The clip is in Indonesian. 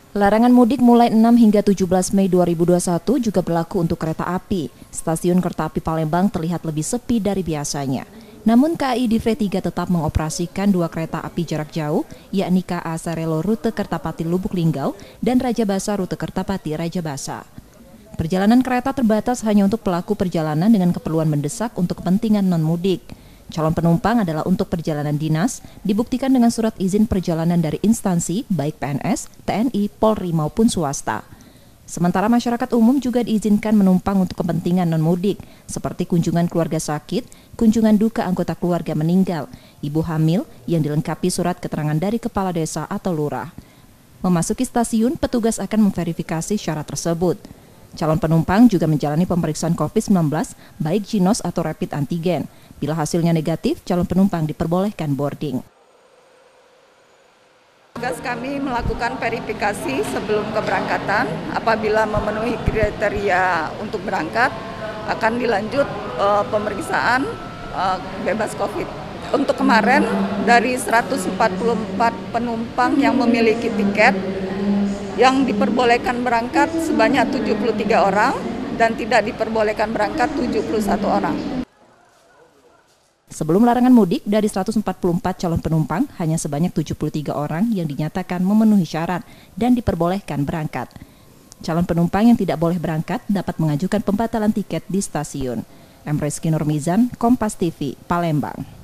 Larangan mudik mulai 6 hingga 17 Mei 2021 juga berlaku untuk kereta api. Stasiun kereta api Palembang terlihat lebih sepi dari biasanya. Namun KAI Divre 3 tetap mengoperasikan 2 kereta api jarak jauh, yakni KA Sarelo rute Kertapati Lubuk Linggau dan Rajabasa rute Kertapati Rajabasa. Perjalanan kereta terbatas hanya untuk pelaku perjalanan dengan keperluan mendesak untuk kepentingan non-mudik. Calon penumpang adalah untuk perjalanan dinas, dibuktikan dengan surat izin perjalanan dari instansi, baik PNS, TNI, Polri maupun swasta. Sementara masyarakat umum juga diizinkan menumpang untuk kepentingan non-mudik, seperti kunjungan keluarga sakit, kunjungan duka anggota keluarga meninggal, ibu hamil yang dilengkapi surat keterangan dari kepala desa atau lurah. Memasuki stasiun, petugas akan memverifikasi syarat tersebut. Calon penumpang juga menjalani pemeriksaan COVID-19, baik GINOS atau rapid antigen. Bila hasilnya negatif, calon penumpang diperbolehkan boarding. Tugas kami melakukan verifikasi sebelum keberangkatan. Apabila memenuhi kriteria untuk berangkat, akan dilanjut pemeriksaan bebas COVID. Untuk kemarin, dari 144 penumpang yang memiliki tiket, yang diperbolehkan berangkat sebanyak 73 orang dan tidak diperbolehkan berangkat 71 orang. Sebelum larangan mudik, dari 144 calon penumpang, hanya sebanyak 73 orang yang dinyatakan memenuhi syarat dan diperbolehkan berangkat. Calon penumpang yang tidak boleh berangkat dapat mengajukan pembatalan tiket di stasiun. Emreski Nurmizan, Kompas TV, Palembang.